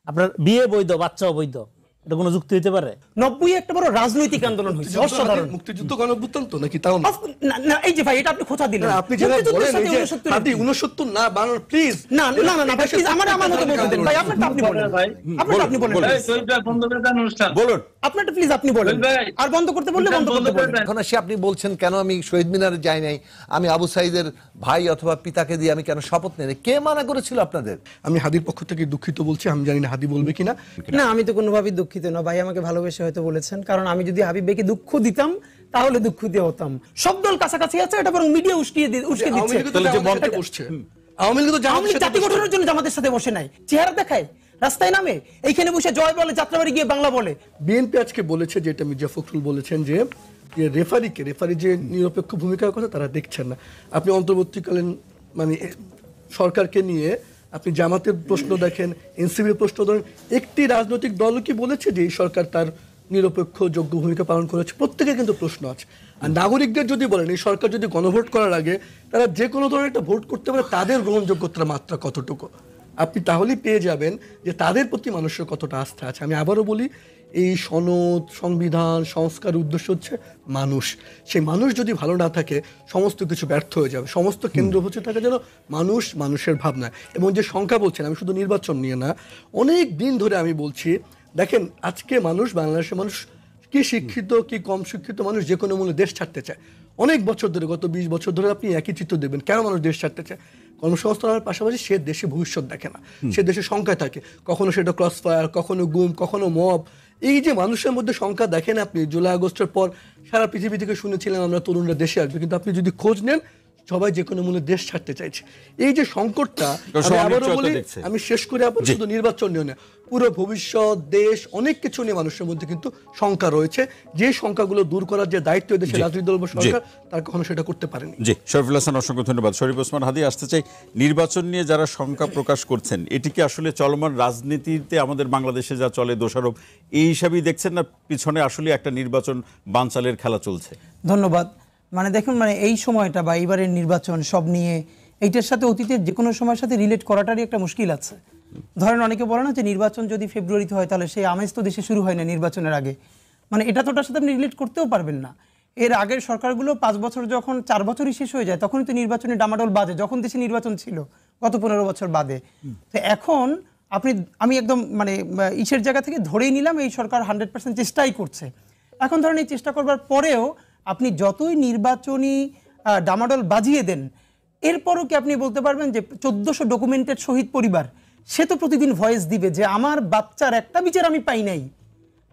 আপনার বিয়ে বৈধ, বাচ্চা অবৈধ, এটা কোনো যুক্তি হতে পারে? 90 একটা বড় রাজনৈতিক আন্দোলন হয়েছে, অসাধারণ। মুক্তিযুদ্ধ গণঅভ্যুত্থান তো নাকি? তাও না, এই যে ভাই এটা আপনি খোঁচা দিলেন। আপনি যেটা বলেন এই যে আপনি 69 না বানান প্লিজ। না না না ভাই, প্লিজ আমার মতো বলতে দেন ভাই। আপনারটা আপনি বলেন ভাই, আপনারটা আপনি বলেন। বন্ধ করে দেন অনুষ্ঠান, বলুন আপনারটা প্লিজ আপনি বলেন। আর বন্ধ করতে বললে বন্ধ করতে বলেন। এখন সে আপনি বলছেন কেন আমি শহীদ মিনারে যাই নাই, আমি আবু সাইদের ভাই অথবা পিতাকে দিয়ে আমি কেন শপথ নেই, কে মানা করেছিল আপনাদের? আমি হাদির পক্ষ থেকে দুঃখিত বলছি, আমি জানি না হাদি বলবে কিনা। না, আমি তো কোনোভাবেই দুঃখিত না ভাই, আমাকে ভালোবেসে হয়তো বলেছেন। কারণ আমি যদি হাবিব ভাইকে দুঃখ দিতাম তাহলে দুঃখ দিয়ে হতাম। সব দল কাছাকাছি আছে, এটা বরং মিডিয়া উস্কে দিচ্ছে। আওয়ামী লীগ তো জাতি গঠনের জন্য জামাতের সাথে বসে নাই, চেহারা দেখায়, রাস্তায় নামে, এইখানে বসে জয় বলে, যাত্রাবাড়ি গিয়ে বাংলা বলে। বিএনপি আজকে বলেছে, যেটা মির্জা ফখরুল বলেছেন, যে রেফারি যে নিরপেক্ষ ভূমিকার কথা তারা দেখছেন না। আপনি অন্তর্বর্তীকালীন মানে সরকারকে নিয়ে আপনি জামাতের প্রশ্ন দেখেন, এনসিপির প্রশ্ন ধরেন, একটি রাজনৈতিক দলও কি বলেছে যে এই সরকার তার নিরপেক্ষ যোগ্য ভূমিকা পালন করেছে? প্রত্যেকের কিন্তু প্রশ্ন আছে। আর নাগরিকদের যদি বলেন এই সরকার যদি গণভোট করার আগে তারা যে কোনো ধরনের একটা ভোট করতে পারে, তাদের গ্রহণযোগ্যতার মাত্রা কতটুকু আপনি তাহলেই পেয়ে যাবেন যে তাদের প্রতি মানুষের কতটা আস্থা আছে। আমি আবারও বলি, এই সনদ, সংবিধান, সংস্কার উদ্দেশ্য হচ্ছে মানুষ। সেই মানুষ যদি ভালো না থাকে সমস্ত কিছু ব্যর্থ হয়ে যাবে। সমস্ত কেন্দ্র হচ্ছে থাকে যেন মানুষ, মানুষের ভাবনা। এবং যে সংখ্যা বলছেন, আমি শুধু নির্বাচন নিয়ে না, অনেক দিন ধরে আমি বলছি, দেখেন আজকে মানুষ, বাংলাদেশের মানুষ কি শিক্ষিত কি কম শিক্ষিত মানুষ যে কোনো মূল্যে দেশ ছাড়তে চায়। অনেক বছর ধরে, গত 20 বছর ধরে আপনি একই চিত্র দেবেন। কেন মানুষ দেশ ছাড়তে চায়? কর্মসংস্থানের পাশাপাশি সে দেশে ভবিষ্যৎ দেখে না, সে দেশে সংখ্যা থাকে, কখনো সেটা ক্রস ফায়ার, কখনো গুম, কখনো মব। এই যে মানুষের মধ্যে সংখ্যা দেখেন আপনি, জুলাই আগস্টের পর সারা পৃথিবী থেকে শুনেছিলাম আমরা তরুণরা দেশে আসবে, কিন্তু আপনি যদি খোঁজ নেন সবাই যে কোনো মূল্যে দেশ ছাড়তে চাইছে। এই যে সংকটটা, আমি শেষ করে আপনার শুধু নির্বাচন নিয়ে না, পুরো ভবিষ্যৎ, দেশ, অনেক কিছু নিয়ে মানুষের মধ্যে কিন্তু শঙ্কা রয়েছে। যে শঙ্কাগুলো দূর করার যে দায়িত্ব দেশের রাজনৈতিক দল বা সরকার, তার কখনো সেটা করতে পারেনি। জি, শরীফুল হাসান অসংখ্য ধন্যবাদ। শরীফ ওসমান হাদি, আসতে চাই, নির্বাচন নিয়ে যারা শঙ্কা প্রকাশ করছেন, এটি কি আসলে চলমান রাজনীতিতে আমাদের বাংলাদেশে যা চলে দোষারোপ, এই হিসাবেই দেখছেন না পিছনে আসলে একটা নির্বাচন বানচালের খেলা চলছে? ধন্যবাদ। মানে দেখুন, মানে এই সময়টা বা এইবারের নির্বাচন সব নিয়ে এইটার সাথে অতীতের যে কোনো সময়ের সাথে রিলেট করাটারই একটা মুশকিল আছে। ধরেন অনেকে বলে না যে নির্বাচন যদি ফেব্রুয়ারিতে হয় তাহলে সেই আমেজ তো দেশে শুরু হয় না নির্বাচনের আগে। মানে এটা তো ওটার সাথে আপনি রিলেট করতেও পারবেন না। এর আগের সরকারগুলো 5 বছর যখন 4 বছরই শেষ হয়ে যায় তখনই তো নির্বাচনের ডামাডোল বাজে, যখন দেশে নির্বাচন ছিল গত 15 বছর বাদে। তো এখন আমি একদম মানে ইসের জায়গা থেকে ধরেই নিলাম এই সরকার 100% চেষ্টাই করছে। এখন ধরেন এই চেষ্টা করবার পরেও আপনি যতই নির্বাচনী ডামাডোল বাজিয়ে দেন, এরপরও কি আপনি বলতে পারবেন যে 1400 ডকুমেন্টেড শহীদ পরিবার, সে তো প্রতিদিন ভয়েস দিবে যে আমার বাচ্চার একটা বিচার আমি পাই নাই,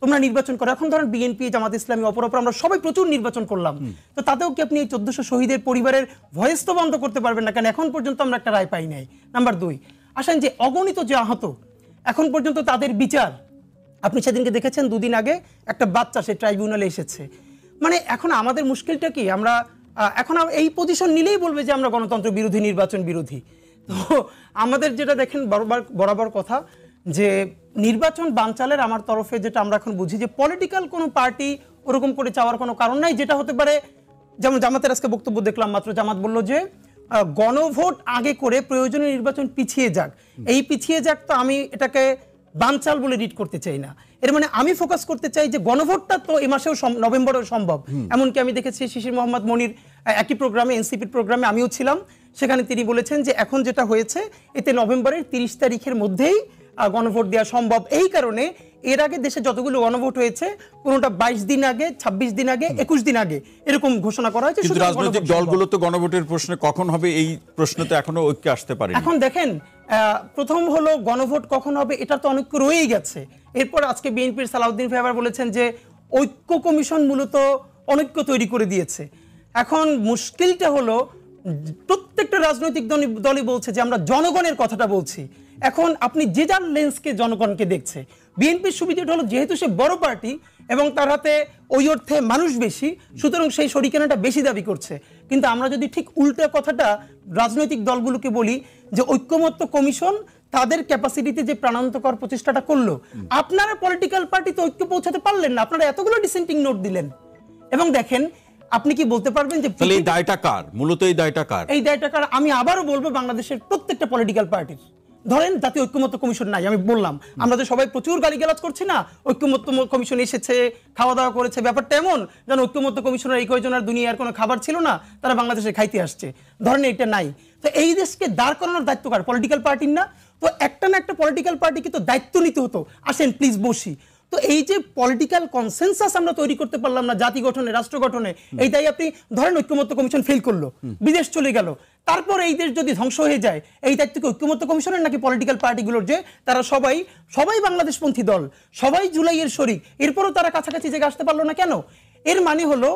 তোমরা নির্বাচন করো। এখন ধরেন বিএনপি, জামাত ইসলামী, অপর আমরা সবাই প্রচুর নির্বাচন করলাম, তো তাতেও কি আপনি এই 1400 শহীদের পরিবারের ভয়েস তো বন্ধ করতে পারবেন না, কারণ এখন পর্যন্ত আমরা একটা রায় পাই নাই। নাম্বার 2, আসেন যে অগণিত যে আহত, এখন পর্যন্ত তাদের বিচার, আপনি সেদিনকে দেখেছেন 2 দিন আগে একটা বাচ্চা সে ট্রাইব্যুনালে এসেছে। মানে এখন আমাদের মুশকিলটা কি, আমরা এখন এই পজিশন নিলেই বলবে যে আমরা গণতন্ত্র বিরোধী, নির্বাচন বিরোধী। তো আমাদের যেটা দেখেন বরাবর কথা যে নির্বাচন বানচালের আমার তরফে যেটা আমরা এখন বুঝি যে পলিটিক্যাল কোনো পার্টি ওরকম করে চাওয়ার কোনো কারণ নাই। যেটা হতে পারে, যেমন জামাতের আজকে বক্তব্য দেখলাম মাত্র, জামাত বলল যে গণভোট আগে করে প্রয়োজনীয় নির্বাচন পিছিয়ে যাক। এই পিছিয়ে যাক তো আমি এটাকে বানচাল বলে রিড করতে চাই না। এর মানে আমি ফোকাস করতে চাই যে গণভোটটা তো এ মাসেও নভেম্বরেও সম্ভব। এমনকি আমি দেখেছি শিশির মোহাম্মদ মনির একই প্রোগ্রামে, এনসিপির প্রোগ্রামে আমিও ছিলাম, সেখানে তিনি বলেছেন যে এখন যেটা হয়েছে এতে নভেম্বরের 30 তারিখের মধ্যেই গণভোট দেওয়া সম্ভব। এই কারণে এর আগে দেশে যতগুলো গণভোট হয়েছে কোনোটা 22 দিন আগে, 26 দিন আগে, 21 দিন আগে এরকম ঘোষণা করা হয়েছে। কিন্তু রাজনৈতিক দলগুলো তো গণভোটের প্রশ্নে কখন হবে এই প্রশ্নতে এখনো ঐক্য আসতে পারেনি। এখন দেখেন, প্রথম হলো গণভোট কখন হবে এটা তো অনেক রয়েই গেছে। এরপর আজকে বিএনপির সালাউদ্দিন ফাইবার বলেছেন যে ঐক্য কমিশন মূলত অনৈক্য তৈরি করে দিয়েছে। এখন মুশকিলটা হলো প্রত্যেকটা রাজনৈতিক দলই বলছে যে আমরা জনগণের কথাটা বলছি। এখন আপনি যে যার লেন্সকে জনগণকে দেখছে। বিএনপির সুবিধাটা হলো যেহেতু সে বড় পার্টি এবং তার হাতে ওই অর্থে মানুষ বেশি, সুতরাং সেই শরিকানাটা বেশি দাবি করছে। কিন্তু আমরা যদি ঠিক উল্টা কথাটা রাজনৈতিক দলগুলোকে বলি যে ঐক্যমত্য কমিশন তাদের ক্যাপাসিটিতে যে প্রাণান্তকর প্রচেষ্টাটা করলো, আপনারা পলিটিক্যাল পার্টিতে ঐক্য পৌঁছাতে পারলেন না, আপনারা এতগুলো ডিসেন্টিং নোট দিলেন। এবং দেখেন, আপনি কি বলতে পারবেন যে এই দায়টা কার? মূলত এই দায়টা কার? এই দায়টা কার? আমি আবারও বলবো বাংলাদেশের প্রত্যেকটা পলিটিক্যাল পার্টির। ধরেন জাতীয় ঐক্যমত্য কমিশন নাই, আমি বললাম আমরা যে সবাই প্রচুর গালিগালাজ করছি না, ঐক্যমত্য কমিশন এসেছে, খাওয়া দাওয়া করেছে, ব্যাপারটা এমন যেন ঐক্যমত্য কমিশনের এই কয়জনের দুনিয়ার কোনো খাবার ছিল না, তারা বাংলাদেশে খাইতে আসছে, ধরেন এটা নাই। তো এই দেশকে দাঁড় করানোর দায়িত্ব কার? পলিটিক্যাল পার্টির না? তো একটা না একটা পলিটিক্যাল পার্টিকে তো দায়িত্ব নিতে হতো, আসেন প্লিজ বসি। তো এই যে পলিটিক্যাল কনসেনসাস আমরা তৈরি করতে পারলাম না জাতি গঠনে, রাষ্ট্র গঠনে, এই দায়ী আপনি ধরেন ঐক্যমত্য কমিশন ফেল করলো, বিদেশ চলে গেল, তারপর এই দেশ যদি ধ্বংস হয়ে যায়, এই দায়িত্ব কি ঐক্যমত্য কমিশনের নাকি পলিটিক্যাল পার্টিগুলোর? যে তারা সবাই বাংলাদেশপন্থী দল, সবাই জুলাইয়ের শরিক, এরপরও তারা কাছাকাছি জায়গায় আসতে পারলো না কেন? এর মানে হলো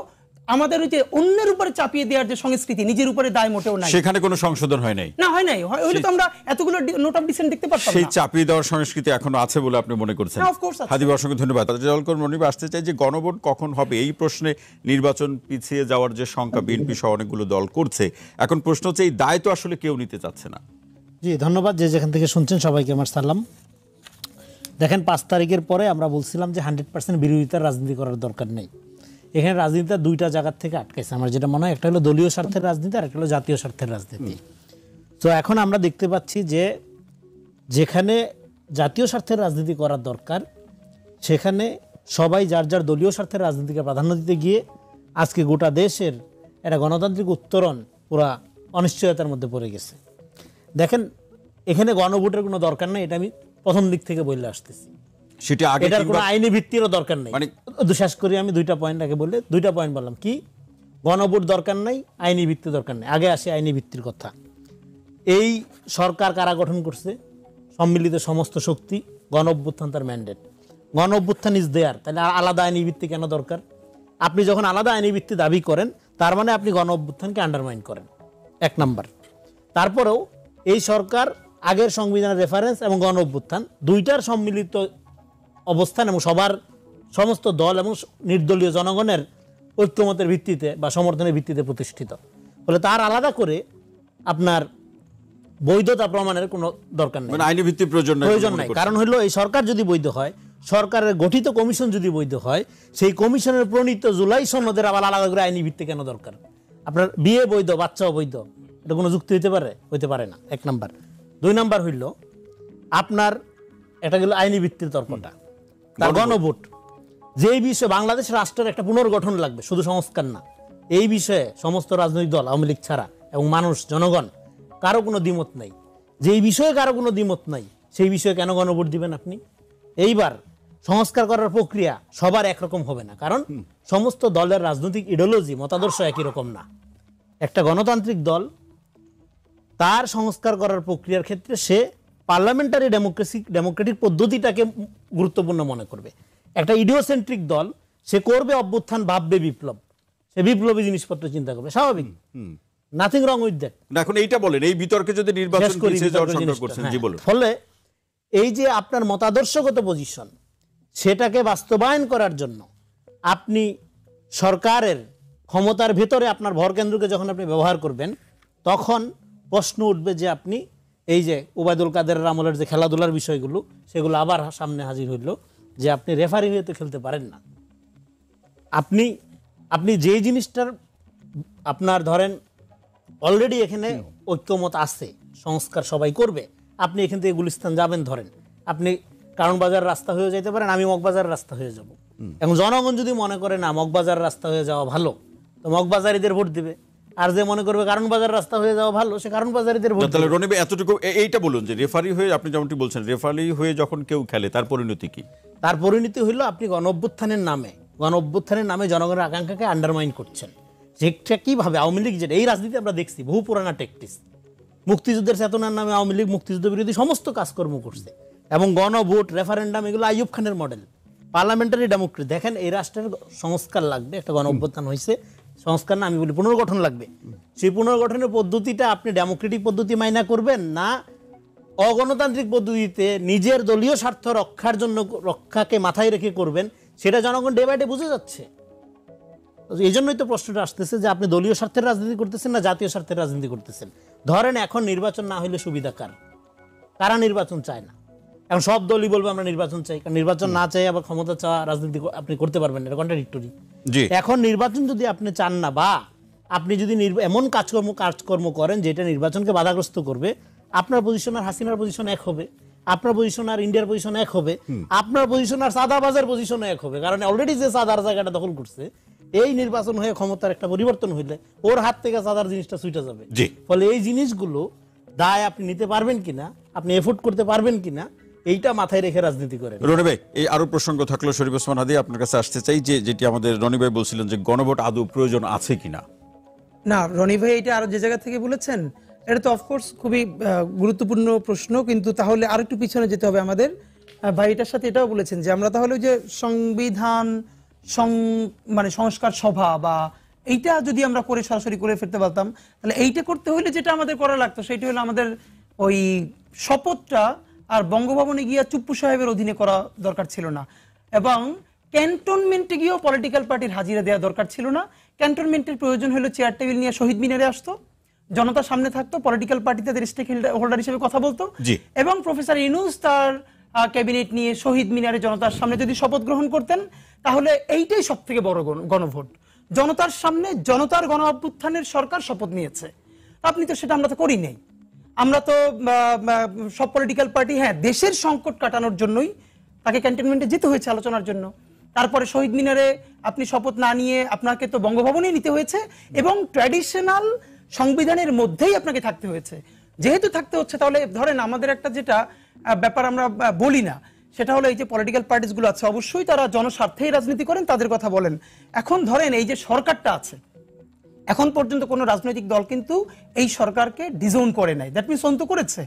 আমাদের ওই যে অন্যের উপরে চাপিয়ে দেওয়ার যে সংস্কৃতি, নিজের উপরে দায় মোটেও নাই। সেখানে কোনো সংশোধন হয় নাই, না হয় নাই, হইলে তো আমরা এতগুলো নোট অফ ডিসেন্ট দেখতে পারতাম সেই না। চাপিয়ে দেওয়ার সংস্কৃতি এখনো আছে বলে আপনি মনে করছেন? হ্যাঁ, of course আছে। হাদিব, অসংখ্য ধন্যবাদ। জলকর মনিব, আসতে চাই যে গণভোট কখন হবে এই প্রশ্নে নির্বাচন পিছিয়ে যাওয়ার যে শঙ্কা বিএনপি সহ অনেকগুলো দল করছে, এখন প্রশ্ন হচ্ছে এই দায় তো আসলে কেউ নিতে চাচ্ছে না। জি ধন্যবাদ, যে যেখান থেকে শুনছেন সবাইকে আমার সালাম। দেখেন 5 তারিখের পরে আমরা বলছিলাম যে 100% বিরোধিতার রাজনীতি করার দরকার নেই। এখানে রাজনীতিটা দুইটা জায়গার থেকে আটকাইছে আমার যেটা মনে হয়, একটা হলো দলীয় স্বার্থের রাজনীতি আর একটা হলো জাতীয় স্বার্থের রাজনীতি। তো এখন আমরা দেখতে পাচ্ছি যে যেখানে জাতীয় স্বার্থের রাজনীতি করার দরকার সেখানে সবাই যার যার দলীয় স্বার্থের রাজনীতিকে প্রাধান্য দিতে গিয়ে আজকে গোটা দেশের একটা গণতান্ত্রিক উত্তরণ পুরা অনিশ্চয়তার মধ্যে পড়ে গেছে। দেখেন এখানে গণভোটের কোনো দরকার নেই, এটা আমি প্রথম দিক থেকে বলে আসতেছি। সেটা আগে এটার কোনো আইনি ভিত্তিরও দরকার নেই। মানে শেষ করি আমি 2টা পয়েন্ট আগে বললে, 2টা পয়েন্ট বললাম কি, গণভোট দরকার নাই, আইনি ভিত্তি দরকার নেই। আগে আসে আইনি ভিত্তির কথা। এই সরকার কারা গঠন করছে? সম্মিলিত সমস্ত শক্তি, গণ অভ্যুত্থান তার ম্যান্ডেট, গণ অভ্যুত্থান ইজ দেয়ার। তাহলে আলাদা আইনি ভিত্তি কেন দরকার? আপনি যখন আলাদা আইনি ভিত্তি দাবি করেন তার মানে আপনি গণ অভ্যুত্থানকে আন্ডারমাইন করেন, 1 নাম্বার। তারপরেও এই সরকার আগের সংবিধানের রেফারেন্স এবং গণ অভ্যুত্থান দুইটার সম্মিলিত অবস্থান এবং সমস্ত দল এবং নির্দলীয় জনগণের ঐক্যমতের ভিত্তিতে বা সমর্থনের ভিত্তিতে প্রতিষ্ঠিত, ফলে তার আলাদা করে আপনার বৈধতা প্রমাণের কোনো দরকার নেই, মানে আইনি ভিত্তির প্রয়োজন নাই। কারণ হলো এই সরকার যদি বৈধ হয়, সরকারের গঠিত কমিশন যদি বৈধ হয়, সেই কমিশনের প্রণীত জুলাই সনদের আবার আলাদা করে আইনি ভিত্তি কেন দরকার? আপনার বিয়ে বৈধ, বাচ্চাও বৈধ, এটা কোনো যুক্তি হইতে পারে? হইতে পারে না, 1 নাম্বার। 2 নাম্বার হইল আপনার এটা গেল আইনি ভিত্তির তর্কটা। তার গণভোট যেই বিষয়ে বাংলাদেশ রাষ্ট্রের একটা পুনর্গঠন লাগবে, শুধু সংস্কার না, এই বিষয়ে সমস্ত রাজনৈতিক দল আওয়ামী লীগ ছাড়া এবং মানুষ জনগণ কারো কোনো দ্বিমত নাই। যেই বিষয়ে কারো কোনো দ্বিমত নাই সেই বিষয়ে কেন গণভোট দিবেন আপনি? এইবার সংস্কার করার প্রক্রিয়া সবার একরকম হবে না, কারণ সমস্ত দলের রাজনৈতিক ইডিওলজি, মতাদর্শ একই রকম না। একটা গণতান্ত্রিক দল তার সংস্কার করার প্রক্রিয়ার ক্ষেত্রে সে পার্লামেন্টারি ডেমোক্রেটিক পদ্ধতিটাকে গুরুত্বপূর্ণ মনে করবে। একটা ইডিওসেন্ট্রিক দল সে করবে অভ্যুত্থান, ভাববে বিপ্লব, সে বিপ্লবী জিনিসপত্র চিন্তা করবে, স্বাভাবিক, নাথিং রং উইথ দ্যাট। এখন এইটা বলেন, এই বিতর্কে যদি নির্বাচন পিছিয়ে যাওয়ার শঙ্কা করছেন, জি বলুন। ফলে এই যে আপনার মতাদর্শগত পজিশন, সেটাকে বাস্তবায়ন করার জন্য আপনি সরকারের ক্ষমতার ভেতরে আপনার ভরকেন্দ্রকে যখন আপনি ব্যবহার করবেন, তখন প্রশ্ন উঠবে যে আপনি এই যে ওবায়দুল কাদের আমলের যে খেলাধুলার বিষয়গুলো, সেগুলো আবার সামনে হাজির হইল যে আপনি রেফারি হয়ে তো খেলতে পারেন না। আপনি যেই জিনিসটার আপনার ধরেন অলরেডি এখানে ঐক্যমত আছে, সংস্কার সবাই করবে, আপনি এখান থেকে গুলিস্তান যাবেন ধরেন, আপনি কারণ বাজার রাস্তা হয়ে যেতে পারেন, আমি মগবাজার রাস্তা হয়ে যাব। এবং জনগণ যদি মনে করে না মগবাজার রাস্তা হয়ে যাওয়া ভালো, তো মগবাজারিদের ভোট দিবে। আর যে মনে করবে কারণ বাজার রাস্তা হয়ে যাওয়া ভালো, সে কারণ বাজারিদের ভোট তাহলে দিবে। রনিব এইটুকু এইটা বলুন যে রেফারি হয়ে, আপনি যেমনটি বলছেন, রেফারি হয়ে যখন কেউ খেলে তার পরিণতি কি? তার পরিণতি হইল আপনি গণ অভ্যুত্থানের নামে জনগণের আকাঙ্ক্ষাকে আন্ডারমাইন করছেন। যেটা কিভাবে আওয়ামী লীগ, যেটা এই রাজনীতি আমরা দেখছি বহু পুরানা টেকটিস, মুক্তিযুদ্ধের চেতনার নামে আওয়ামী লীগ মুক্তিযুদ্ধ বিরোধী সমস্ত কাজকর্ম করছে, এবং গণভোট, রেফারেন্ডাম, এগুলো আইয়ুব খানের মডেল, পার্লামেন্টারি ডেমোক্রেসি। দেখেন এই রাষ্ট্রের সংস্কার লাগবে, একটা গণ অভ্যুত্থান হয়েছে, সংস্কার না আমি বলি পুনর্গঠন লাগবে। সেই পুনর্গঠনের পদ্ধতিটা আপনি ডেমোক্রেটিক পদ্ধতি মাইনা করবেন না অগণতান্ত্রিক পদ্ধতিতে নিজের দলীয় স্বার্থ রক্ষাকে মাথায় রেখে করবেন, সেটা জনগণ ডে বাই ডে বুঝে যাচ্ছে। এই জন্যই তো প্রশ্নটা আসতেছে যে আপনি দলীয় স্বার্থের রাজনীতি করতেছেন না জাতীয় স্বার্থের রাজনীতি করতেছেন। ধরেন এখন নির্বাচন না হইলে সুবিধা কারা নির্বাচন চায় না? এখন সব দলই বলবে আমরা নির্বাচন চাই, কারণ নির্বাচন না চাই আবার ক্ষমতা চাওয়া রাজনীতি আপনি করতে পারবেন না, এটা কন্ট্রাডিক্টরি। এখন নির্বাচন যদি আপনি চান না, বা আপনি যদি এমন কাজকর্ম করেন যেটা নির্বাচনকে বাধাগ্রস্ত করবে, আপনার পজিশন আর হাসিনার পজিশন এক হবে, আপনার পজিশন আর ইন্ডিয়ার পজিশন এক হবে, আপনার পজিশন আর সাদাবাজার পজিশন এক হবে। কারণ অলরেডি যে সাদার জায়গাটা দখল করছে, এই নির্বাচন হয়ে ক্ষমতার একটা পরিবর্তন হইলে ওর হাত থেকে সাদার জিনিসটা ছুটে যাবে। ফলে এই জিনিসগুলো দায় আপনি নিতে পারবেন কিনা, আপনি এফোর্ড করতে পারবেন কিনা, এইটা মাথায় রেখে রাজনীতি করেন। রনি ভাই, এই আরো প্রসঙ্গ থাকলো, শরীফ ওসমান হাদী আপনার কাছে আসতে চাই, যে যেটি আমাদের রনি ভাই বলছিলেন যে গণভোট আদৌ প্রয়োজন আছে কিনা। না, রনি ভাই এটা আরো যে জায়গা থেকে বলেছেন, এটা তো অফকোর্স খুবই গুরুত্বপূর্ণ প্রশ্ন, কিন্তু তাহলে আর একটু পিছনে যেতে হবে আমাদের। ভাই এটার সাথে এটাও বলেছেন যে আমরা তাহলে যে সংবিধান মানে সংস্কার সভা বা এইটা যদি আমরা করে সরাসরি করে ফেলতে পারতাম, তাহলে এইটা করতে হলে যেটা আমাদের করা লাগতো সেটা হলো আমাদের ওই শপথটা আর বঙ্গভবনে গিয়ে চুপ্পু সাহেবের অধীনে করা দরকার ছিল না, এবং ক্যান্টনমেন্টে গিয়েও পলিটিক্যাল পার্টির হাজিরা দেওয়া দরকার ছিল না। ক্যান্টনমেন্টের প্রয়োজন হলো চেয়ার টেবিল নিয়ে শহীদ মিনারে আসতো, জনতার সামনে থাকতো, পলিটিক্যাল পার্টি তাদের স্টেক হোল্ডার হিসেবে কথা বলতো, এবং প্রফেসর ইউনূস তার ক্যাবিনেট নিয়ে শহীদ মিনারে জনতার সামনে যদি শপথ গ্রহণ করতেন, তাহলে এইটাই সব থেকে বড় গণভোট। জনতার সামনে জনতার গণ অভ্যুত্থানের সরকার শপথ নিয়েছে, আপনি তো সেটা আমরা তো করি নাই। আমরা তো সব পলিটিক্যাল পার্টি হ্যাঁ দেশের সংকট কাটানোর জন্যই তাকে ক্যান্টনমেন্টে যেতে হয়েছে আলোচনার জন্য। তারপরে শহীদ মিনারে আপনি শপথ না নিয়ে আপনাকে তো বঙ্গভবনেই নিতে হয়েছে, এবং ট্র্যাডিশনাল সংবিধানের মধ্যেই আপনাকে থাকতে হয়েছে। যেহেতু থাকতে হচ্ছে, তাহলে ধরেন আমাদের একটা যেটা ব্যাপার আমরা বলি না, সেটা হলো এই যে পলিটিক্যাল পার্টিস গুলো আছে অবশ্যই তারা জনস্বার্থেই রাজনীতি করেন, তাদের কথা বলেন। এখন ধরেন এই যে সরকারটা আছে, এখন পর্যন্ত কোনো রাজনৈতিক দল কিন্তু এই সরকারকে ডিজোন করে নাই, দ্যাট মিনস অন্ত করেছে।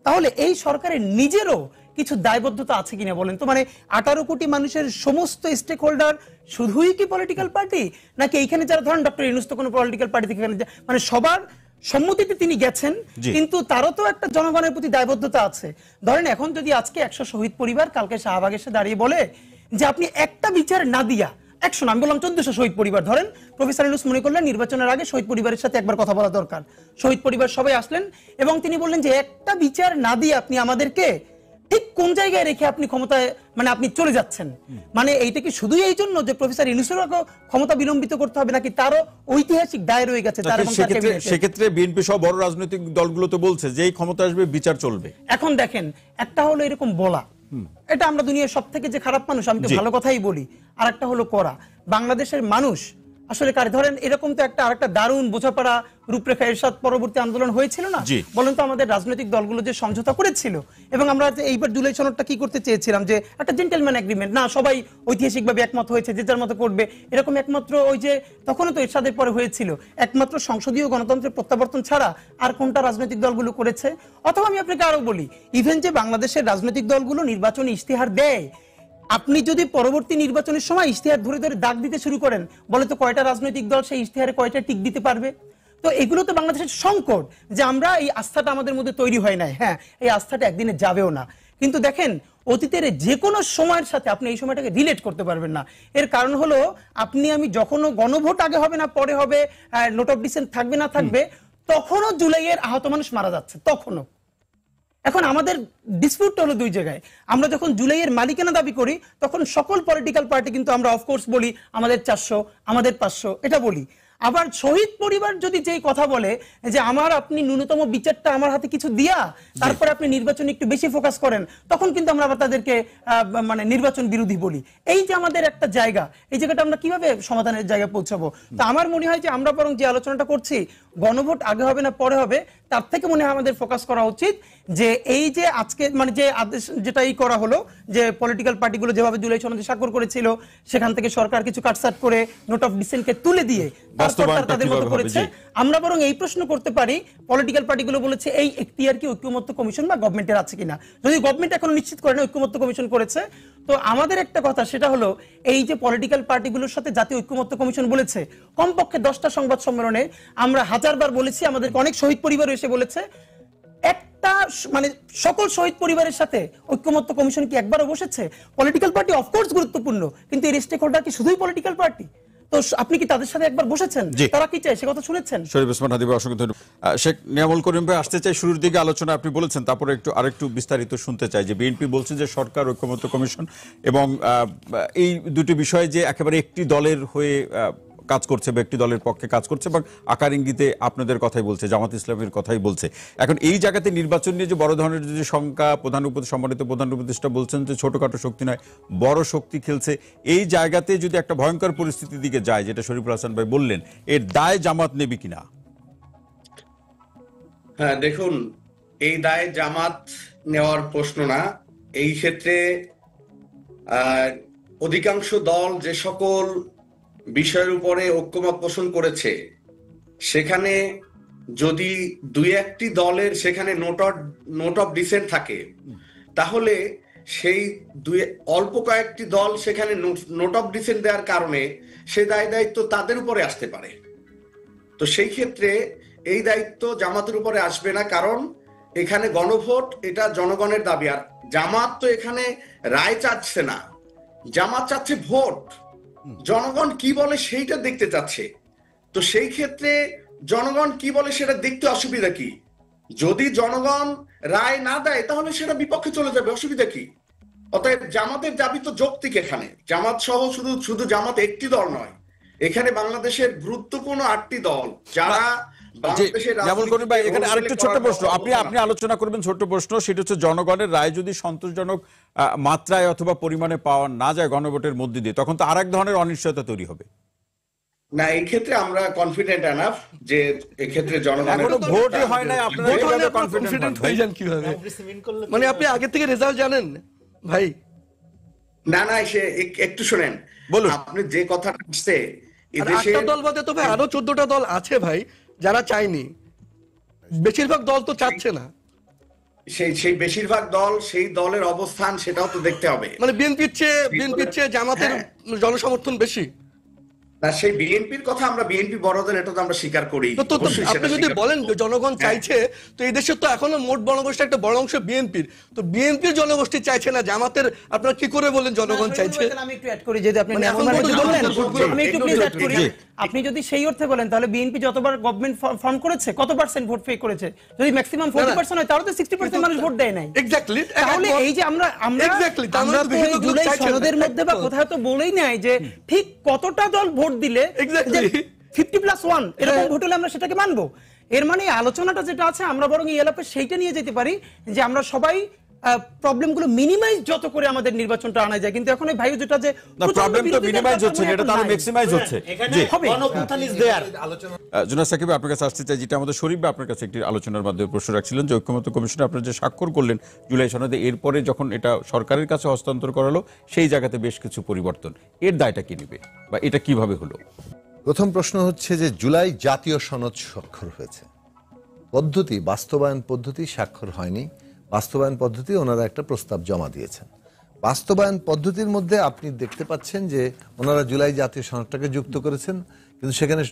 তাহলে এই সরকারের নিজেরও কিছু দায়বদ্ধতা আছে কিনা বলেন তো? মানে 18 কোটি মানুষের সমস্ত স্টেক হোল্ডার শুধুই কি পলিটিক্যাল পার্টি, নাকি এইখানে যারা ধরেন ডক্টর ইউনূস তো কোনো পলিটিক্যাল পার্টি থেকে মানে সবার সম্মতিতে তিনি গেছেন, কিন্তু তারও তো একটা জনগণের প্রতি দায়বদ্ধতা আছে। ধরেন এখন যদি আজকে 100 শহীদ পরিবার কালকে শাহবাগ এসে দাঁড়িয়ে বলে যে আপনি একটা বিচার না দিয়া 100 না, আমি বললাম 1400 শহীদ পরিবার, ধরেন প্রফেসর ইউনূস মনে করলেন নির্বাচনের আগে শহীদ পরিবারের সাথে একবার কথা বলা দরকার, শহীদ পরিবার সবাই আসলেন এবং তিনি বললেন যে একটা বিচার না দিয়ে আপনি আমাদেরকে ঠিক কোন জায়গায় রেখে আপনি ক্ষমতায় মানে আপনি চলে যাচ্ছেন। মানে এইটা কি শুধুই এই জন্য যে প্রফেসর ইউনূসের ক্ষমতা বিলম্বিত করতে হবে, নাকি তারও ঐতিহাসিক দায় রয়ে গেছে? সেক্ষেত্রে বিএনপি সহ বড় রাজনৈতিক দলগুলো তো বলছে যে এই ক্ষমতা আসবে বিচার চলবে। এখন দেখেন, একটা হলো এরকম বলা, এটা আমরা দুনিয়ার সব থেকে যে খারাপ মানুষ আমি তো ভালো কথাই বলি, আর একটা হলো করা। বাংলাদেশের মানুষ আসলে কারে ধরেন এরকম তো একটা আরেকটা দারুণ বোঝাপড়া রূপরেখা এরশাদ পরবর্তী আন্দোলন হয়েছিল না, বলেন তো আমাদের রাজনৈতিক দলগুলো যে সমঝোতা করেছিল, এবং আমরা এইবার জুলাই সনদটা কি করতে চেয়েছিলাম যে একটা জেন্টলম্যান এগ্রিমেন্ট, না সবাই ঐতিহাসিকভাবে একমত হয়েছে, যে যার মতো করবে, এরকম একমাত্র ওই যে তখনও তো এরশাদের পরে হয়েছিল একমাত্র সংসদীয় গণতন্ত্রের প্রত্যাবর্তন ছাড়া আর কোনটা রাজনৈতিক দলগুলো করেছে? অথবা আমি আপনাকে আরো বলি, ইভেন যে বাংলাদেশের রাজনৈতিক দলগুলো নির্বাচনী ইশতেহার দেয়, আপনি যদি পরবর্তী নির্বাচনের সময় ইশতেহার ধরে ধরে দাগ দিতে শুরু করেন, বলে তো কয়টা রাজনৈতিক দল সেই ইশতেহারে কয়টা টিক দিতে পারবে? তো এগুলো তো বাংলাদেশের সংকট, যে আমরা এই আস্থাটা আমাদের মধ্যে তৈরি হয় নাই। হ্যাঁ, এই আস্থাটা একদিনে যাবেও না, কিন্তু দেখেন অতীতের যে কোনো সময়ের সাথে আপনি এই সময়টাকে রিলেট করতে পারবেন না। এর কারণ হলো আপনি আমি যখনও গণভোট আগে হবে না পরে হবে, নোট অফ ডিসেন্ট থাকবে না থাকবে, তখনও জুলাইয়ের আহত মানুষ মারা যাচ্ছে, তখনও। এখন আমাদের ডিসপিউট হলো দুই জায়গায়। আমরা যখন জুলাইয়ের মালিকানা দাবি করি তখন সকল পলিটিক্যাল পার্টি কিন্তু আমরা অফকোর্স বলি আমাদের 400 আমাদের 500 এটা বলি। আবার শহীদ পরিবার যদি যেই কথা বলে যে আমার আপনি ন্যূনতম বিচারটা আমার হাতে কিছু দিয়া তারপরে আপনি নির্বাচনে একটু বেশি ফোকাস করেন, তখন কিন্তু আমরা আবার তাদেরকে মানে নির্বাচন বিরোধী বলি। এই যে আমাদের একটা জায়গা, এই জায়গাটা আমরা কিভাবে সমাধানের জায়গায় পৌঁছাবো? তো আমার মনে হয় যে আমরা বরং যে আলোচনাটা করছি গণভোট আগে হবে না পরে হবে, তার থেকে মনে হয় আমাদের ফোকাস করা উচিত যে এই যে আজকে মানে যে আদেশ যেটা এই করা হলো যে পলিটিক্যাল পার্টিগুলো যেভাবে জুলাই সনদে স্বাক্ষর করেছিল সেখান থেকে সরকার কিছু কাটছাট করে নোট অফ ডিসেন্টকে তুলে দিয়ে তাদের মতো করেছে, আমরা বরং এই প্রশ্ন করতে পারি পলিটিক্যাল পার্টিগুলো বলেছে এই এখতিয়ার কি ঐক্যমত্য কমিশন বা গভর্নমেন্টের আছে কিনা? যদি গভর্নমেন্ট এখনো নিশ্চিত করে না ঐক্যমত্য কমিশন করেছে, তো আমাদের একটা কথা সেটা হলো এই যে পলিটিক্যাল পার্টিগুলোর সাথে জাতীয় ঐক্যমত্য কমিশন বলেছে, কমপক্ষে 10টা সংবাদ সম্মেলনে আমরা হাজারবার বলেছি, আমাদের অনেক শহীদ পরিবার এসে বলেছে, একটা মানে সকল শহীদ পরিবারের সাথে ঐক্যমত্য কমিশন কি একবারও বসেছে? পলিটিক্যাল পার্টি অফকোর্স গুরুত্বপূর্ণ, কিন্তু এই স্টেক হোল্ডার কি শুধুই পলিটিক্যাল পার্টি? তো আপনি কি তাদের সাথে একবার বসেছেন? তারা কি চায় সে কথা শুনেছেন? শরীফ ওসমান হাদী, অসংখ্য ধন্যবাদ। শেখ নিয়ামুল করিম ভাই আসতে চাই, শুরুর দিকে আলোচনা আপনি বলেছেন, তারপরে একটু আরেকটু বিস্তারিত শুনতে চাই যে বিএনপি বলছে যে সরকার ঐক্যমত্য কমিশন এবং এই দুটি বিষয়ে যে একেবারে একটি দলের হয়ে কাজ করছে বা একটি দলের পক্ষে কাজ করছে এবং আকার ইঙ্গিতে আপনাদের কথাই বলছে, জামাত ইসলামের কথাই বলছে। এখন এই জায়গাতে নির্বাচন নিয়ে যে বড় ধরনের যে শঙ্কা, সম্মানিত প্রধান উপদেষ্টা বলছেন যে ছোটখাটো শক্তি নয় বড় শক্তি খেলছে, এই জায়গাতে যদি একটা ভয়ঙ্কর পরিস্থিতির দিকে যায়, যেটা শরীফুল হাসান ভাই বললেন, এর দায় জামাত নেবে কিনা? হ্যাঁ, দেখুন, এই দায় জামাত নেওয়ার প্রশ্ন না। এই ক্ষেত্রে অধিকাংশ দল যে সকল বিষয়ের উপরে ঐক্যমত পোষণ করেছে, সেখানে যদি দুই একটি দলের সেখানে নোট অফ ডিসেন্ট থাকে, তাহলে সেই অল্প কয়েকটি দল সেখানে নোট অফ ডিসেন্ট দেওয়ার কারণে সে দায়িত্ব তাদের উপরে আসতে পারে। তো সেই ক্ষেত্রে এই দায়িত্ব জামাতের উপরে আসবে না, কারণ এখানে গণভোট, এটা জনগণের দাবি। আর জামাত তো এখানে রায় চাচ্ছে না, জামাত চাচ্ছে ভোট। জনগণ কি বলে সেইটা দেখতে চাচ্ছে। তো সেই ক্ষেত্রে জনগণ কি বলে সেটা দেখতে অসুবিধা কি? যদি জনগণ রায় না দেয় তাহলে সেটা বিপক্ষে চলে যাবে, অসুবিধা কি? অতএব জামাতের দাবি তো যৌক্তিক। এখানে জামাত সহ শুধু জামাত একটি দল নয়, এখানে বাংলাদেশের গুরুত্বপূর্ণ 8টি দল যারা এখানে আরেকটু ছোট্ট প্রশ্ন, আপনি আলোচনা করবেন। ছোট্ট প্রশ্ন, সেটা হচ্ছে জনগণের রায় যদি সন্তোষজনক মাত্রায় অথবা পরিমাণে পাওয়া না যায় গণভোটের মধ্যে দিয়ে, তখন তো আরেক ধরনের অনিশ্চয়তা তৈরি হবে। না, এই ক্ষেত্রে আমরা কনফিডেন্ট এনাফ যে এই ক্ষেত্রে জনগণের ভোটই হয় না, আপনারা কিভাবে কনফিডেন্ট হয়ে যান কিভাবে? মানে আপনি আগে থেকে রেজাল্ট জানেন ভাই? না, সে একটু শুনেন, বলুন। আপনি যে কথাটা আসছে, একটা দল বাদে তো ভাই আরো 14টা দল আছে ভাই যারা চায়নি। বেশিরভাগ দল তো চাচ্ছে না। সেই বেশিরভাগ দল, সেই দলের অবস্থান সেটাও তো দেখতে হবে। মানে বিএনপির চেয়ে জামাতের জনসমর্থন বেশি। না, সেই বিএনপির কথা, আমরা বিএনপি বড় দল, এটা তো আমরা স্বীকার করি। আপনি যদি বলেন জনগণ চাইছে, তো এই দেশে তো এখনো মোট জনগোষ্ঠী একটা বড় অংশ বিএনপির, তো বিএনপির জনগোষ্ঠী চাইছে না জামাতের, আপনারা কি করে বলেন জনগণ চাইছে? আমি একটু অ্যাড করি, যদি আপনি আমি একটু প্লিজ অ্যাড করি। আপনি যদি সেই অর্থে বলেন তাহলে বিএনপি যতবার গভর্নমেন্ট ফর্ম করেছে কত পার্সেন্ট ভোট পে করেছে? যদি ম্যাক্সিমাম 40% হয় তাহলে তো 60% মানুষ ভোট দেয় নাই। এক্স্যাক্টলি। তাহলে এই যে আমরা জুলাই সনদের মধ্যে বা কোথাও তো বলেই নাই যে ঠিক কতটা দল ভোট দিলে 50+1 এরকম ভোট হলে আমরা সেটাকে মানবো। এর মানে আলোচনাটা যেটা আছে, আমরা বরং এই এলাপে সেইটা নিয়ে যেতে পারি যে আমরা সবাই প্রবলেমগুলো মিনিমাইজ যত করে আমাদের নির্বাচনটা আনা যায়। কিন্তু এখন এই ভাইও যেটা যে প্রবলেম তো মিনিমাইজ হচ্ছে না, এটা তো আরো ম্যাক্সিমাইজ হচ্ছে। জি, জুনায়েদ সাকিব, আপনার কাছে আসতে চাই, যেটা আমাদের শরীফ আপনার কাছে একটি আলোচনার মাধ্যমে প্রশ্ন রাখছিলেন যে ঐক্যমত্য কমিশনে আপনারা যে স্বাক্ষর করলেন জুলাই সনদে, এরপরে যখন এটা সরকারের কাছে হস্তান্তর করালো, সেই জায়গাতে বেশ কিছু পরিবর্তন, এর দায়টা কি নেবে বা এটা কিভাবে হলো? প্রথম প্রশ্ন হচ্ছে যে জুলাই জাতীয় সনদ স্বাক্ষর হয়েছে, পদ্ধতি, বাস্তবায়ন পদ্ধতি স্বাক্ষর হয়নি। বাস্তবায়ন পদ্ধতি ওনারা একটা প্রস্তাব জমা দিয়েছেন। বাস্তবায়ন পদ্ধতির মধ্যে আপনি দেখতে পাচ্ছেন যে ওনারা জুলাই জাতীয় সনদটাকে যুক্ত করেছেন, কিন্তু সেখানে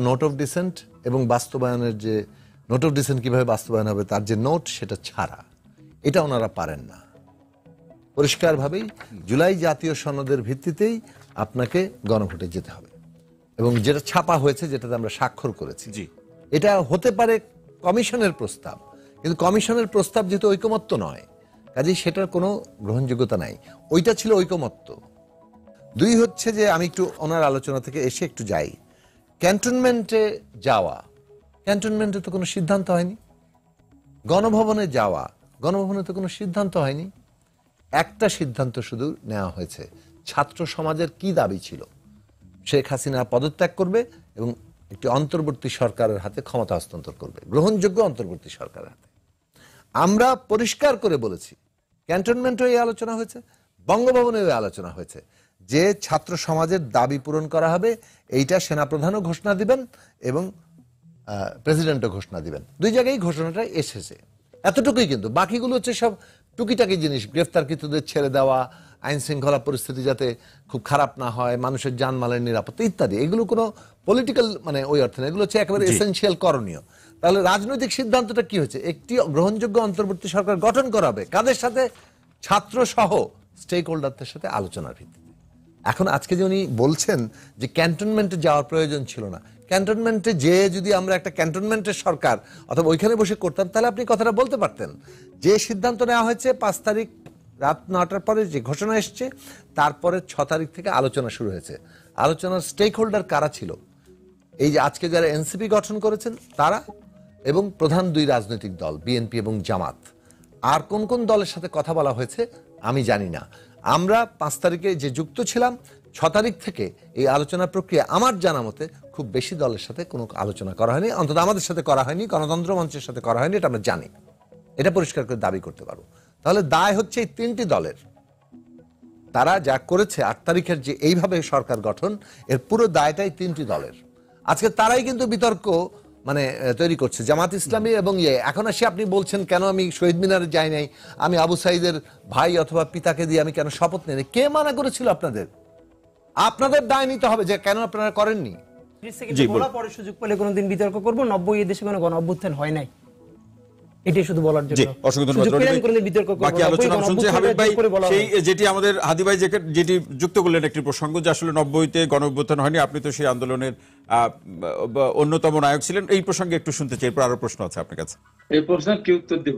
নোট অফ ডিসেন্ট এবং বাস্তবায়নের যে নোট অফ ডিসেন্ট কিভাবে বাস্তবায়ন হবে তার যে নোট, সেটা ছাড়া এটা ওনারা পারেন না। পরিষ্কারভাবেই জুলাই জাতীয় সনদের ভিত্তিতেই আপনাকে গণভোটে যেতে হবে, এবং যেটা ছাপা হয়েছে, যেটাতে আমরা স্বাক্ষর করেছি, এটা হতে পারে কমিশনের প্রস্তাব, কিন্তু কমিশনের প্রস্তাব যেহেতু ঐকমত্য নয়, কাজেই সেটার কোনো গ্রহণযোগ্যতা নাই। ওইটা ছিল ঐকমত্য। দুই হচ্ছে যে আমি একটু ওনার আলোচনা থেকে এসে একটু যাই, ক্যান্টনমেন্টে যাওয়া, ক্যান্টনমেন্টে তো কোনো সিদ্ধান্ত হয়নি। গণভবনে যাওয়া, গণভবনে তো কোনো সিদ্ধান্ত হয়নি। একটা সিদ্ধান্ত শুধু নেওয়া হয়েছে, ছাত্র সমাজের কি দাবি ছিল, শেখ হাসিনা পদত্যাগ করবে এবং একটি অন্তর্বর্তী সরকারের হাতে ক্ষমতা হস্তান্তর করবে, গ্রহণযোগ্য অন্তর্বর্তী সরকারের হাতে। আমরা পরিষ্কার করে বলেছি, ক্যান্টনমেন্টে এই আলোচনা হয়েছে, বঙ্গভবনেও এই আলোচনা হয়েছে যে ছাত্র সমাজের দাবি পূরণ করা হবে, এইটা সেনাপ্রধানও ঘোষণা দিবেন এবং প্রেসিডেন্টও ঘোষণা দিবেন। দুই জায়গায় ঘোষণাটা এসেছে, এতটুকুই। কিন্তু বাকিগুলো হচ্ছে সব টুকিটাকি জিনিস, গ্রেফতারকৃতদের ছেড়ে দেওয়া, আইন শৃঙ্খলা পরিস্থিতি যাতে খুব খারাপ না হয়, মানুষের জানমালের নিরাপত্তা ইত্যাদি। এগুলো কোনো পলিটিক্যাল মানে ওই অর্থে না, এগুলো হচ্ছে একেবারে এসেনশিয়াল করণীয়। তাহলে রাজনৈতিক সিদ্ধান্তটা কি হচ্ছে? একটি গ্রহণযোগ্য অন্তর্বর্তী সরকার গঠন করা হবে, কাদের সাথে? ছাত্র সহ স্টেক হোল্ডারদের সাথে আলোচনার ভিত্তিতে। এখন আজকে যে উনি বলছেন যে ক্যান্টনমেন্টে যাওয়ার প্রয়োজন ছিল না, ক্যান্টনমেন্টে যে যদি আমরা একটা ক্যান্টনমেন্টের সরকার অথবা ওইখানে বসে করতাম, তাহলে আপনি কথাটা বলতে পারতেন। যে সিদ্ধান্ত নেওয়া হয়েছে 5 তারিখ রাত 9টার পরে যে ঘোষণা এসছে, তারপরে 6 তারিখ থেকে আলোচনা শুরু হয়েছে। আলোচনার স্টেক হোল্ডার কারা ছিল? এই যে আজকে যারা এনসিপি গঠন করেছেন তারা এবং প্রধান দুই রাজনৈতিক দল বিএনপি এবং জামাত, আর কোন কোন দলের সাথে কথা বলা হয়েছে আমি জানি না। আমরা 5 তারিখে যে যুক্ত ছিলাম, 6 তারিখ থেকে এই আলোচনা প্রক্রিয়া আমার জানা মতে খুব বেশি দলের সাথে কোনো আলোচনা করা হয়নি, অন্তত আমাদের সাথে করা হয়নি, গণতন্ত্র মঞ্চের সাথে করা হয়নি, এটা আমরা জানি, এটা পরিষ্কার করে দাবি করতে পারবো। তাহলে দায় হচ্ছে এই 3টি দলের। তারা যা করেছে 8 তারিখের যে এইভাবে সরকার গঠন, এর পুরো দায়টাই 3টি দলের। আজকে তারাই কিন্তু বিতর্ক মানে তৈরি করছে, জামাত ইসলামী এবং এখন আসি আপনি বলছেন কেন আমি শহীদ মিনারে যাই নাই, আমি আবু সাইদের ভাই অথবা পিতাকে দিয়ে আমি কেন শপথ নেই, কে মানা করেছিল আপনাদের? আপনাদের দায় নিতে হবে যে কেন আপনারা করেননি। বলা পরে সুযোগ পেলে কোনোদিন বিতর্ক করবো। 90 এ দেশে কোনো গণ অভ্যুত্থান হয় নাই, এটাই শুধু বলার জন্য। অসংখ্য ধন্যবাদ। বাকি আলোচনা শুনছে হাবিব ভাই, সেই যেটি আমাদের হাদি ভাই যেটি যুক্ত করলেন একটি প্রসঙ্গ, যে আসলে 90-তে গণ অভ্যুত্থান হয়নি, আপনি তো সেই আন্দোলনের অন্যতম নায়ক ছিলেন, এই প্রসঙ্গে একটু শুনতে চাই। এরপর আরো প্রশ্ন আছে আপনার কাছে। এই প্রশ্নের কি উত্তর দেব?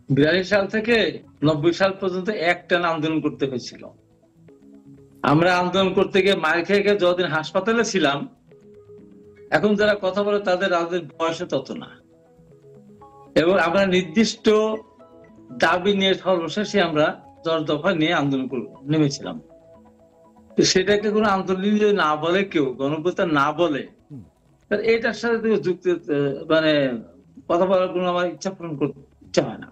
82 সাল থেকে 90 সাল পর্যন্ত একটানা আন্দোলন করতে হয়েছিল। আমরা আন্দোলন করতে গিয়ে মার খেয়ে খেয়ে যতদিন হাসপাতালে ছিলাম, এখন যারা কথা বলে তাদের বয়সে তত না। এবং আমরা নির্দিষ্ট দাবি নিয়ে সর্বশেষে আমরা 10 দফা নিয়ে আন্দোলন নেমেছিলাম। সেটাকে কোনো আন্দোলন যদি না বলে, কেউ গণঅভ্যুত্থান না বলে, এটার সাথে যুক্ত মানে কথা বলার কোনো আমার ইচ্ছাই হয় না।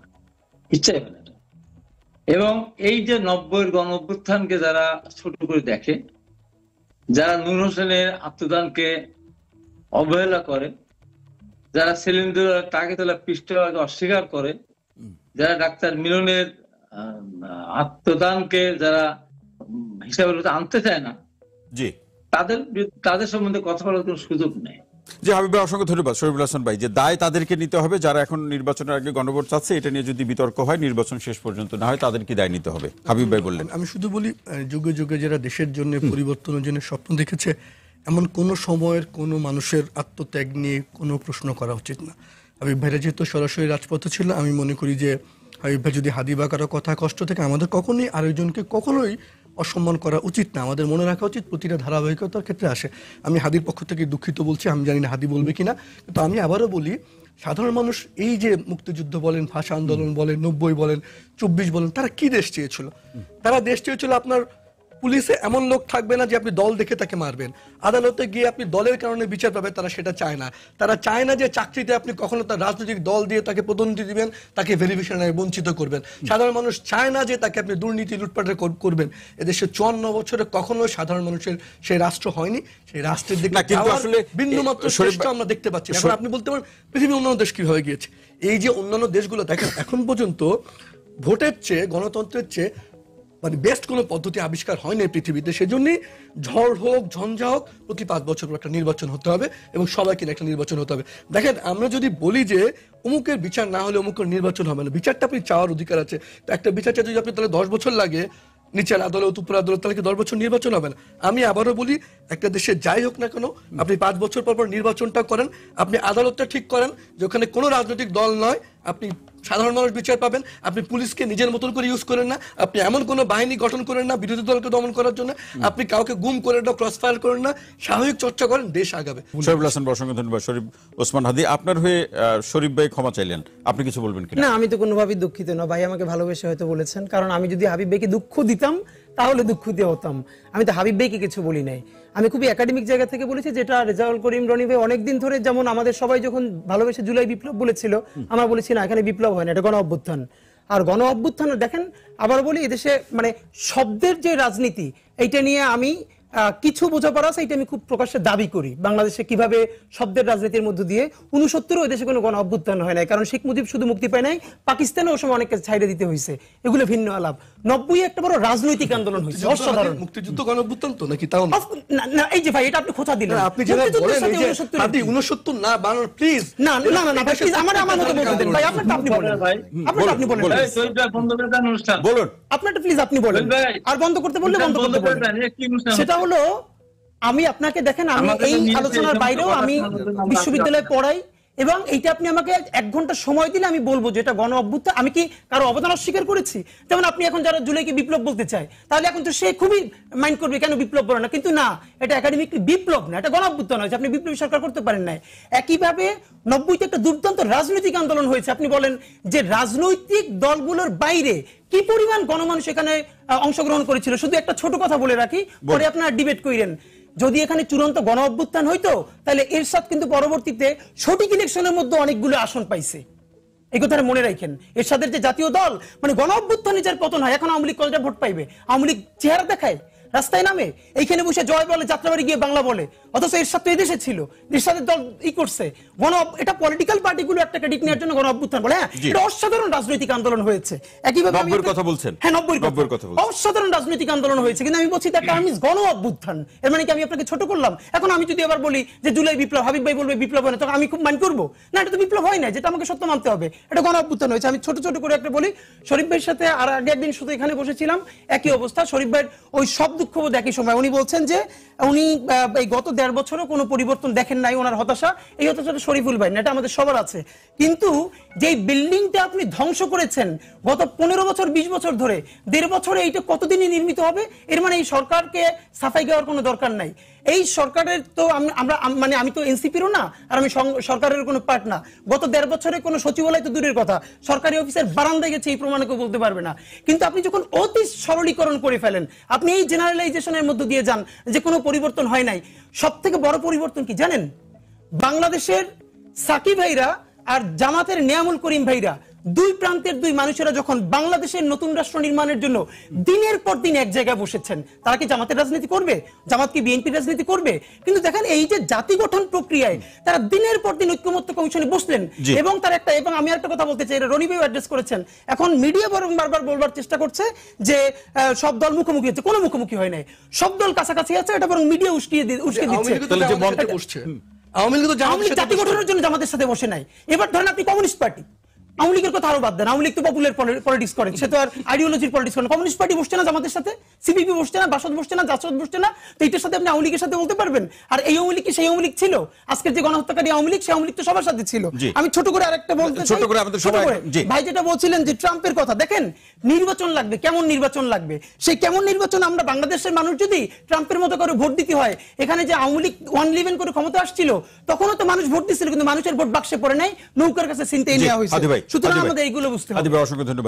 এবং এই যে 90-এর গণঅভ্যুত্থানকে যারা ছোট করে দেখে, যারা নূর হোসেনের আত্মদানকে অবহেলা করে, যারা সিলিন্ডার টাকে তোলা পিস্টলকে অস্বীকার করে, যারা ডাক্তার মিলনের আত্মদানকে যারা হিসাবে আনতে চায় না, জি, তাদের সম্বন্ধে কথা বলার কোনো সুযোগ নেই। যে হাবিব ভাই অসংখ্য ধন্যবাদ। শরীফুল হাসান ভাই, যে দায় তাদেরকে নিতে হবে যারা এখন নির্বাচনের আগে গণভোট চাচ্ছে, এটা নিয়ে যদি বিতর্ক হয়, নির্বাচন শেষ পর্যন্ত না হয়, তাদেরকে দায় নিতে হবে। হাবিব ভাই বললেন। আমি শুধু বলি, যুগে যুগে যারা দেশের জন্য পরিবর্তনের জন্য স্বপ্ন দেখেছে, এমন কোন সময়ের কোন মানুষের আত্মত্যাগ নিয়ে কোনো প্রশ্ন করা উচিত না। হাবিব ভাইরা যেহেতু সরাসরি রাজপথে ছিল, আমি মনে করি যে হাবিব ভাই যদি হাদি বা কারো কথা কষ্ট থেকে, আমাদের কখনোই আরেকজনকে কখনোই অসম্মান করা উচিত না। আমাদের মনে রাখা উচিত প্রতিটা ধারাবাহিকতার ক্ষেত্রে আসে। আমি হাদির পক্ষ থেকে দুঃখিত বলছি, আমি জানি না হাদি বলবে কিনা, কিন্তু আমি আবারও বলি, সাধারণ মানুষ এই যে মুক্তিযুদ্ধ বলেন, ভাষা আন্দোলন বলেন, 90 বলেন, 24 বলেন, তারা কি দেশ চেয়েছিল? তারা দেশ চেয়েছিল আপনার পুলিশে এমন লোক থাকবে না যে আপনি দল দেখে তাকে মারবেন, আদালতে গিয়ে আপনি দলের কারণে বিচার পাবেন, তারা সেটা চায় না। তারা চায় না যে চাকরিতে আপনি কখনো তার রাজনৈতিক দল দিয়ে তাকে পদোন্নতি দিবেন, তাকে ভেরিফিকেশনে বঞ্চিত করবেন। সাধারণ মানুষ চায় না যে তাকে আপনি দুর্নীতি লুটপাটের করবেন। এদেশে 54 বছরে কখনো সাধারণ মানুষের সেই রাষ্ট্র হয়নি, সেই রাষ্ট্রের দিকে আসলে বিন্দুমাত্র চেষ্টা আমরা দেখতে পাচ্ছি। এখন আপনি বলতে পারেন পৃথিবীর অন্যান্য দেশ কিভাবে গিয়েছে। এই যে অন্যান্য দেশগুলো দেখেন, এখন পর্যন্ত ভোটের চেয়ে, গণতন্ত্রের চেয়ে মানে বেস্ট কোনো পদ্ধতি আবিষ্কার হয়নি পৃথিবীতে। সেজন্যই ঝড় হোক, ঝঞ্ঝা হোক, প্রতি 5 বছর পর একটা নির্বাচন হতে হবে এবং সবাইকে একটা নির্বাচন হতে হবে। দেখেন, আমরা যদি বলি যে অমুকের বিচার না হলে অমুকের নির্বাচন হবে না, বিচারটা আপনি চাওয়ার অধিকার আছে। তো একটা বিচারটা যদি আপনি তাহলে 10 বছর লাগে, নিচের আদালত উপর আদালত, তাহলে কি 10 বছর নির্বাচন হবে না? আমি আবারও বলি, একটা দেশে যাই হোক না কেন, আপনি 5 বছর পর পর নির্বাচনটা করেন, আপনি আদালতটা ঠিক করেন যে ওখানে কোনো রাজনৈতিক দল নয়, আপনি সাধারণ মানুষ বিচার পাবেন। আপনি পুলিশকে নিজের মতন করে ইউজ করেন না, আপনি এমন কোনো বাহিনী গঠন করেন না বিরোধী দলকে দমন করার জন্য, আপনি কাউকে গুম করেন না, ক্রস ফায়ার করেন না, স্বাভাবিক চর্চা করেন, দেশ আগাবে। শরীফুল হাসান, অসংখ্য ধন্যবাদ। শরীফ ওসমান হাদি, আপনার হয়ে শরীফ ভাই ক্ষমা চাইলেন, আপনি কিছু বলবেন কিনা? না, আমি তো কোনোভাবেই দুঃখিত না, ভাই আমাকে ভালোবেসে হয়তো বলেছেন। কারণ আমি যদি হাবিব ভাইকে দুঃখ দিতাম তাহলে দুঃখিত হতাম। আমি তো হাবিব ভাইকে কিছু বলি নাই, আমি খুবই একাডেমিক জায়গা থেকে বলেছি, যেটা রেজাউল করিম রনি ভাই অনেকদিন ধরে, যেমন আমাদের সবাই যখন ভালোবেসে জুলাই বিপ্লব বলেছিল, আমরা বলেছি না, এখানে বিপ্লব হয় না, এটা গণ অভ্যুত্থান। আর গণ অভ্যুত্থান দেখেন, আবার বলি, এদেশে মানে শব্দের যে রাজনীতি, এইটা নিয়ে আমি কিছু বোঝাপড়া আছে, এটা আমি খুব প্রকাশ্যে দাবি করি। বাংলাদেশে কিভাবে শব্দের রাজনীতির মধ্য দিয়ে 69 ওই দেশে কোনো গণ অভ্যুত্থান হয় নাই, কারণ শেখ মুজিব শুধু মুক্তি পায় নাই, পাকিস্তানে ওই সময় অনেককে ছাইড়ে দিতে হয়েছে, এগুলো ভিন্ন আলাপ। 90 একটা বড় রাজনৈতিক আন্দোলন হয়েছে, অসাধারণ। মুক্তিযুদ্ধ গণ অভ্যুত্থান তো নাকি? তাও না, এই যে ভাই, এটা আপনি খোঁচা দিলেন। আপনি যেটা বলেন এই যে আপনি 69 না বানান, প্লিজ। না না না ভাই, প্লিজ আমার মতো বলতে দেন ভাই। আপনারটা আপনি বলেন ভাই, আপনারটা আপনি বলেন। এই সইটা বন্ধ করে দেন অনুষ্ঠান। বলুন, আপনারটা প্লিজ আপনি বলেন। আর বন্ধ করতে বললে বন্ধ করতে বলেন। সেটা হলো, আমি আপনাকে দেখেন, আমি এই আলোচনার বাইরেও আমি বিশ্ববিদ্যালয়ে পড়াই, এবং এইটা আপনি আমাকে 1 ঘন্টা সময় দিলে আমি বলবো যে এটা গণ অভ্যুত্থান। আমি কি কারো অবদান অস্বীকার করেছি? যেমন আপনি এখন যারা জুলাইকে বিপ্লব বলতে চায়, তাহলে এখন তো সে খুবই মাইন্ড করবে কেন বিপ্লব বলে না, কিন্তু না, এটা একাডেমিক বিপ্লব না, এটা গণ অভ্যুত্থান হয়েছে, আপনি বিপ্লবী সরকার করতে পারেন নাই। একইভাবে 90তে একটা দুর্দান্ত রাজনৈতিক আন্দোলন হয়েছে। আপনি বলেন যে রাজনৈতিক দলগুলোর বাইরে কি পরিমাণ গণমানুষ এখানে অংশগ্রহণ করেছিল। শুধু একটা ছোট কথা বলে রাখি, পরে আপনারা ডিবেট করেন। যদি এখানে চূড়ান্ত গণ অভ্যুত্থান হইতো, তাহলে এরশাদ কিন্তু পরবর্তীতে সঠিক ইলেকশনের মধ্যে অনেকগুলো আসন পাইছে। এই কথাটা মনে রাখেন। এরশাদের যে জাতীয় দল, মানে গণ অভ্যুত্থানে যার পতন হয়, এখন আওয়ামী লীগ কয়টা ভোট পাইবে? আওয়ামী লীগ চেহারা দেখায়, রাস্তায় নামে, এইখানে বসে জয় বলে, যাত্রাবাড়ি গিয়ে বাংলা বলে, অথচ এরশাদ তো এদেশে ছিল, এরশাদের দল করছে এটা পলিটিক্যাল পার্টিগুলো একটা ক্রেডিট নেওয়ার জন্য গণ অভ্যুত্থান বলে। হ্যাঁ, এটা অসাধারণ রাজনৈতিক আন্দোলন হয়েছে। একইভাবে 90-এর কথা বলছেন? হ্যাঁ, 90-এর কথা বলছেন। অসাধারণ রাজনৈতিক আন্দোলন হয়েছে, কিন্তু আমি বলছি তার টার্ম ইজ গণ অভ্যুত্থান। এর মানে কি আমি আপনাকে ছোট করলাম? এখন আমি যদি আবার বলি যে জুলাই বিপ্লব, হাবিব ভাই বলবে বিপ্লব হয় না, তখন আমি খুব মান করবো না, এটা তো বিপ্লব হয় না, যেটা আমাকে সত্য মানতে হবে, এটা গণ অভ্যুত্থান হয়েছে। আমি ছোট ছোট করে একটা বলি, শরীফ ভাইয়ের সাথে আর আগে একদিন শুধু এখানে বসেছিলাম, একই অবস্থা। শরীফ ভাইয়ের ওই সব দুঃখবোধ একই সময়। উনি বলছেন যে উনি এই গত 1.5 বছরও কোনো পরিবর্তন দেখেন নাই, ওনার হতাশা। এই হতাশাটা শরীফুল ভাই না, এটা আমাদের সবার আছে। কিন্তু যে বিল্ডিংটা আপনি ধ্বংস করেছেন গত 15 বছর 20 বছর ধরে, 1.5 বছরে এইটা কতদিনই নির্মিত হবে? এর মানে এই সরকারকে সাফাই দেওয়ার কোনো দরকার নাই। এই সরকারের তো আমরা মানে আমি তো এনসিপিরও না, আর আমি সরকারের কোনো পার্ট না। গত 1.5 বছরে কোনো সচিবালয় তো দূরের কথা, সরকারি অফিসের বারান্দায় গেছে এই প্রমাণে কেউ বলতে পারবে না। কিন্তু আপনি যখন অতি সরলীকরণ করে ফেলেন, আপনি এই জেনারেলাইজেশনের মধ্যে দিয়ে যান যে কোনো পরিবর্তন হয় নাই। সব থেকে বড় পরিবর্তন কি জানেন? বাংলাদেশের সাকিব ভাইরা আর জামাতের নিয়ামুল করিম ভাইরা, দুই প্রান্তের দুই মানুষেরা যখন বাংলাদেশের নতুন রাষ্ট্র নির্মাণের জন্য দিনের পর দিন এক জায়গায় বসেছেন, তারা কি জামাতের রাজনীতি করবে? জামাত কি বিএনপির রাজনীতি করবে? কিন্তু দেখেন এই যে জাতি গঠন প্রক্রিয়ায় তারা দিনের পর দিন ঐক্যমত্য কমিশনে বসলেন, এবং তার একটা, এবং আমি একটা কথা বলতে চাই, রনি ভাই অ্যাড্রেস করেছেন, এখন মিডিয়া বরং বারবার বলবার চেষ্টা করছে যে সব দল মুখোমুখি হচ্ছে। কোনো মুখোমুখি হয় নাই, সব দল কাছাকাছি আছে, এটা বরং মিডিয়া উস্কে দিচ্ছে। আওয়ামী লীগ জাতি গঠনের জন্য জামাতের সাথে বসে নাই। এবার ধরেন আপনি কমিউনিস্ট পার্টি, আওয়ামী লীগের কথা আরো বাদ দেন, আওয়ামী লীগ তো পপুলার পলিটিক্স করে, সে তো আর আইডিওলজির পলিটিক্স করে। কমিউনিস্ট পার্টি বসছে না জামাতের সাথে, সিপিপি বসছে না, বাসদ বসছে না, জাসদ বসছে না, তো এটার সাথে আপনি আওয়ামী লীগের সাথে বলতে পারবেন? আর এই আওয়ামী লীগ কি সেই আওয়ামী লীগ ছিল? আজকের যে গণহত্যাকারী আওয়ামী লীগ, সেই আওয়ামী লীগ তো সবার সাথে ছিল। আমি ছোট করে আরেকটা বলতে চাই, ভাই যেটা বলছিলেন যে ট্রাম্পের কথা, দেখেন নির্বাচন লাগবে, কেমন নির্বাচন লাগবে? সেই কেমন নির্বাচন আমরা বাংলাদেশের মানুষ যদি ট্রাম্পের মতো করে ভোট দিতে হয়, এখানে যে আওয়ামী লীগ 1-11 করে ক্ষমতা আসছিল, তখনও তো মানুষ ভোট দিচ্ছিল, কিন্তু মানুষের ভোট বাক্সে পড়ে নাই, নৌকার কাছে ছিনতাই নেওয়া হয়েছে। সুতরাং আমাদের এইগুলো বুঝতে হবে। অসংখ্য ধন্যবাদ।